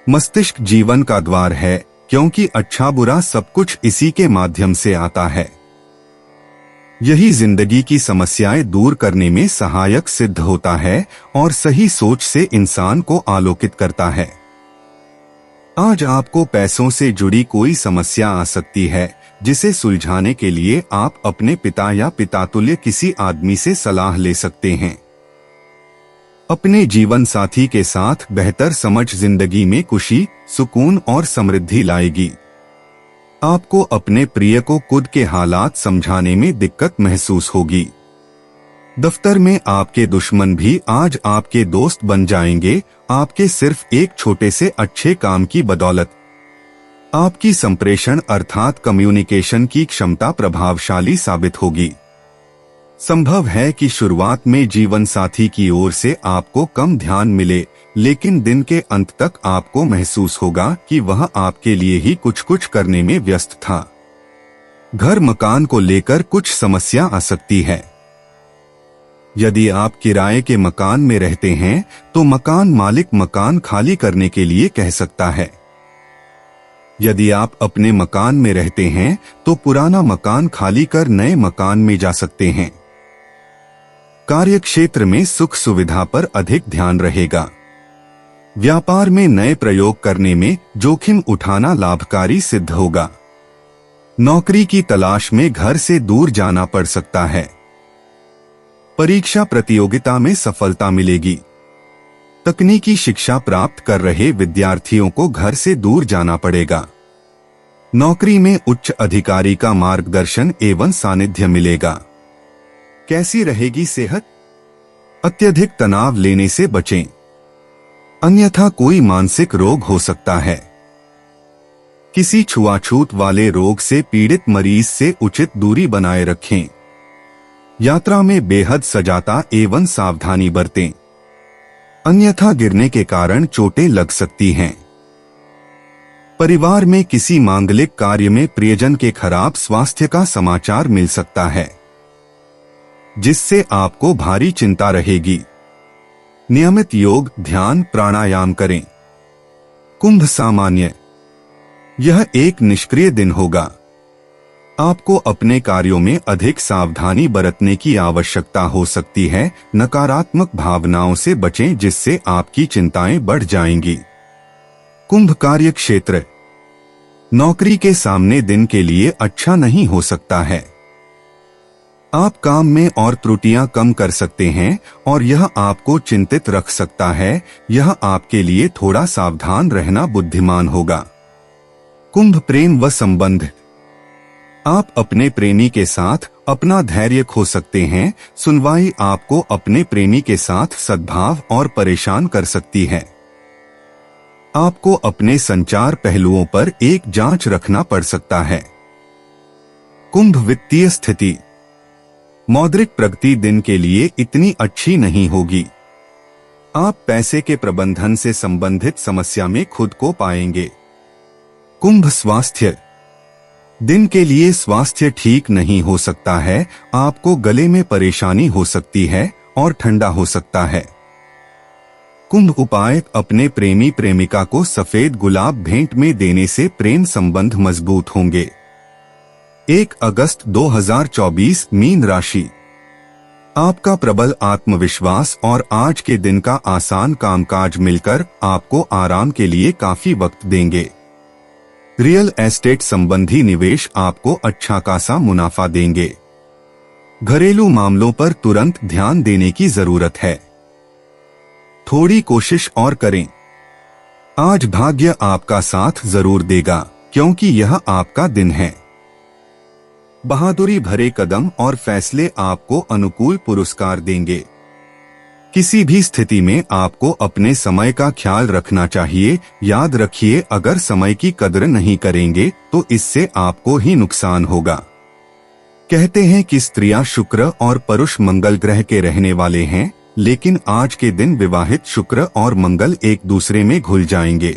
मस्तिष्क जीवन का द्वार है, क्योंकि अच्छा बुरा सब कुछ इसी के माध्यम से आता है। यही जिंदगी की समस्याएं दूर करने में सहायक सिद्ध होता है और सही सोच से इंसान को आलोकित करता है। आज आपको पैसों से जुड़ी कोई समस्या आ सकती है, जिसे सुलझाने के लिए आप अपने पिता या पितातुल्य किसी आदमी से सलाह ले सकते हैं। अपने जीवन साथी के साथ बेहतर समझ जिंदगी में खुशी, सुकून और समृद्धि लाएगी। आपको अपने प्रिय को खुद के हालात समझाने में दिक्कत महसूस होगी। दफ्तर में आपके दुश्मन भी आज आपके दोस्त बन जाएंगे, आपके सिर्फ एक छोटे से अच्छे काम की बदौलत। आपकी संप्रेषण अर्थात कम्युनिकेशन की क्षमता प्रभावशाली साबित होगी। संभव है कि शुरुआत में जीवन साथी की ओर से आपको कम ध्यान मिले, लेकिन दिन के अंत तक आपको महसूस होगा कि वह आपके लिए ही कुछ करने में व्यस्त था। घर मकान को लेकर कुछ समस्या आ सकती है। यदि आप किराए के मकान में रहते हैं तो मकान मालिक मकान खाली करने के लिए कह सकता है। यदि आप अपने मकान में रहते हैं तो पुराना मकान खाली कर नए मकान में जा सकते हैं। कार्य क्षेत्र में सुख सुविधा पर अधिक ध्यान रहेगा। व्यापार में नए प्रयोग करने में जोखिम उठाना लाभकारी सिद्ध होगा। नौकरी की तलाश में घर से दूर जाना पड़ सकता है। परीक्षा प्रतियोगिता में सफलता मिलेगी। तकनीकी शिक्षा प्राप्त कर रहे विद्यार्थियों को घर से दूर जाना पड़ेगा। नौकरी में उच्च अधिकारी का मार्गदर्शन एवं सानिध्य मिलेगा। कैसी रहेगी सेहत? अत्यधिक तनाव लेने से बचें, अन्यथा कोई मानसिक रोग हो सकता है। किसी छुआछूत वाले रोग से पीड़ित मरीज से उचित दूरी बनाए रखें। यात्रा में बेहद सजाता एवं सावधानी बरतें, अन्यथा गिरने के कारण चोटें लग सकती हैं। परिवार में किसी मांगलिक कार्य में प्रियजन के खराब स्वास्थ्य का समाचार मिल सकता है, जिससे आपको भारी चिंता रहेगी। नियमित योग, ध्यान, प्राणायाम करें। कुंभ सामान्य, यह एक निष्क्रिय दिन होगा। आपको अपने कार्यों में अधिक सावधानी बरतने की आवश्यकता हो सकती है। नकारात्मक भावनाओं से बचें, जिससे आपकी चिंताएं बढ़ जाएंगी। कुंभ कार्य क्षेत्र, नौकरी के सामने दिन के लिए अच्छा नहीं हो सकता है। आप काम में और त्रुटियां कम कर सकते हैं और यह आपको चिंतित रख सकता है। यह आपके लिए थोड़ा सावधान रहना बुद्धिमान होगा। कुंभ प्रेम व संबंध, आप अपने प्रेमी के साथ अपना धैर्य खो सकते हैं। सुनवाई आपको अपने प्रेमी के साथ सद्भाव और परेशान कर सकती है। आपको अपने संचार पहलुओं पर एक जांच रखना पड़ सकता है। कुंभ वित्तीय स्थिति, मौद्रिक प्रगति दिन के लिए इतनी अच्छी नहीं होगी। आप पैसे के प्रबंधन से संबंधित समस्या में खुद को पाएंगे। कुंभ स्वास्थ्य, दिन के लिए स्वास्थ्य ठीक नहीं हो सकता है। आपको गले में परेशानी हो सकती है और ठंडा हो सकता है। कुंभ उपाय, अपने प्रेमी प्रेमिका को सफेद गुलाब भेंट में देने से प्रेम संबंध मजबूत होंगे। 1 अगस्त 2024 मीन राशि, आपका प्रबल आत्मविश्वास और आज के दिन का आसान कामकाज मिलकर आपको आराम के लिए काफी वक्त देंगे। रियल एस्टेट संबंधी निवेश आपको अच्छा खासा मुनाफा देंगे। घरेलू मामलों पर तुरंत ध्यान देने की जरूरत है। थोड़ी कोशिश और करें। आज भाग्य आपका साथ जरूर देगा, क्योंकि यह आपका दिन है। बहादुरी भरे कदम और फैसले आपको अनुकूल पुरस्कार देंगे। किसी भी स्थिति में आपको अपने समय का ख्याल रखना चाहिए। याद रखिए, अगर समय की कदर नहीं करेंगे तो इससे आपको ही नुकसान होगा। कहते हैं कि स्त्रियां शुक्र और पुरुष मंगल ग्रह के रहने वाले हैं, लेकिन आज के दिन विवाहित शुक्र और मंगल एक दूसरे में घुल जाएंगे।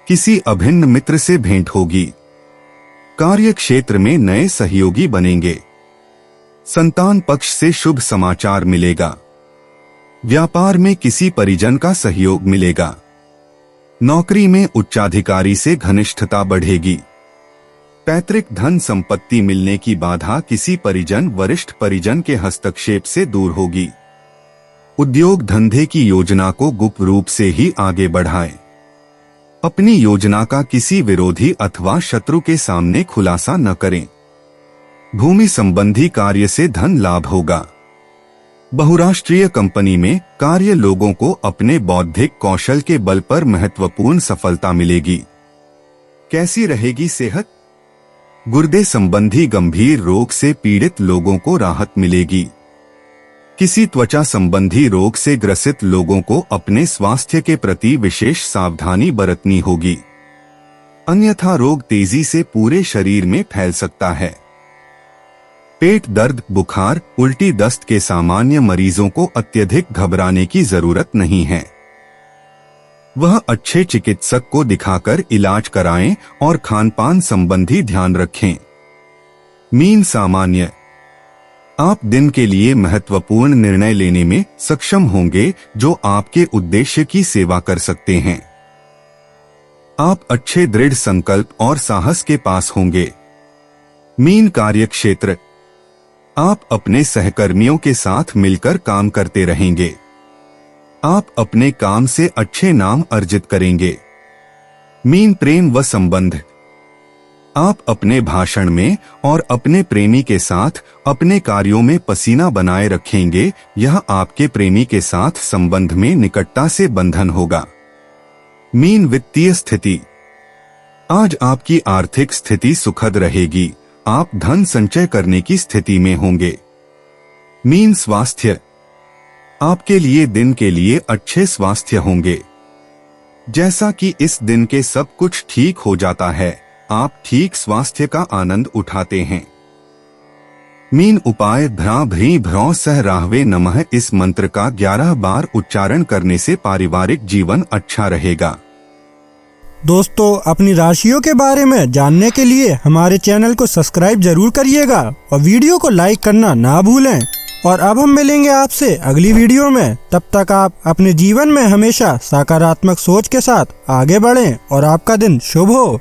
किसी अभिन्न मित्र से भेंट होगी। कार्य क्षेत्र में नए सहयोगी बनेंगे। संतान पक्ष से शुभ समाचार मिलेगा। व्यापार में किसी परिजन का सहयोग मिलेगा। नौकरी में उच्चाधिकारी से घनिष्ठता बढ़ेगी। पैतृक धन संपत्ति मिलने की बाधा किसी परिजन वरिष्ठ परिजन के हस्तक्षेप से दूर होगी। उद्योग धंधे की योजना को गुप्त रूप से ही आगे बढ़ाएं। अपनी योजना का किसी विरोधी अथवा शत्रु के सामने खुलासा न करें। भूमि संबंधी कार्य से धन लाभ होगा। बहुराष्ट्रीय कंपनी में कार्य लोगों को अपने बौद्धिक कौशल के बल पर महत्वपूर्ण सफलता मिलेगी। कैसी रहेगी सेहत? गुर्दे संबंधी गंभीर रोग से पीड़ित लोगों को राहत मिलेगी। किसी त्वचा संबंधी रोग से ग्रसित लोगों को अपने स्वास्थ्य के प्रति विशेष सावधानी बरतनी होगी, अन्यथा रोग तेजी से पूरे शरीर में फैल सकता है। पेट दर्द, बुखार, उल्टी दस्त के सामान्य मरीजों को अत्यधिक घबराने की जरूरत नहीं है। वह अच्छे चिकित्सक को दिखाकर इलाज कराएं और खानपान संबंधी ध्यान रखें। मीन सामान्य, आप दिन के लिए महत्वपूर्ण निर्णय लेने में सक्षम होंगे जो आपके उद्देश्य की सेवा कर सकते हैं। आप अच्छे दृढ़ संकल्प और साहस के पास होंगे। मीन कार्य क्षेत्र, आप अपने सहकर्मियों के साथ मिलकर काम करते रहेंगे। आप अपने काम से अच्छे नाम अर्जित करेंगे। मीन प्रेम व संबंध, आप अपने भाषण में और अपने प्रेमी के साथ अपने कार्यों में पसीना बनाए रखेंगे। यह आपके प्रेमी के साथ संबंध में निकटता से बंधन होगा। मीन वित्तीय स्थिति। आज आपकी आर्थिक स्थिति सुखद रहेगी। आप धन संचय करने की स्थिति में होंगे। मीन स्वास्थ्य। आपके लिए दिन के लिए अच्छे स्वास्थ्य होंगे। जैसा कि इस दिन के सब कुछ ठीक हो जाता है, आप ठीक स्वास्थ्य का आनंद उठाते हैं। मीन उपाय। भ्रा भ्री भ्रौ सह राहवे नमः। इस मंत्र का 11 बार उच्चारण करने से पारिवारिक जीवन अच्छा रहेगा। दोस्तों, अपनी राशियों के बारे में जानने के लिए हमारे चैनल को सब्सक्राइब जरूर करिएगा और वीडियो को लाइक करना ना भूलें। और अब हम मिलेंगे आपसे अगली वीडियो में। तब तक आप अपने जीवन में हमेशा सकारात्मक सोच के साथ आगे बढ़ें और आपका दिन शुभ हो।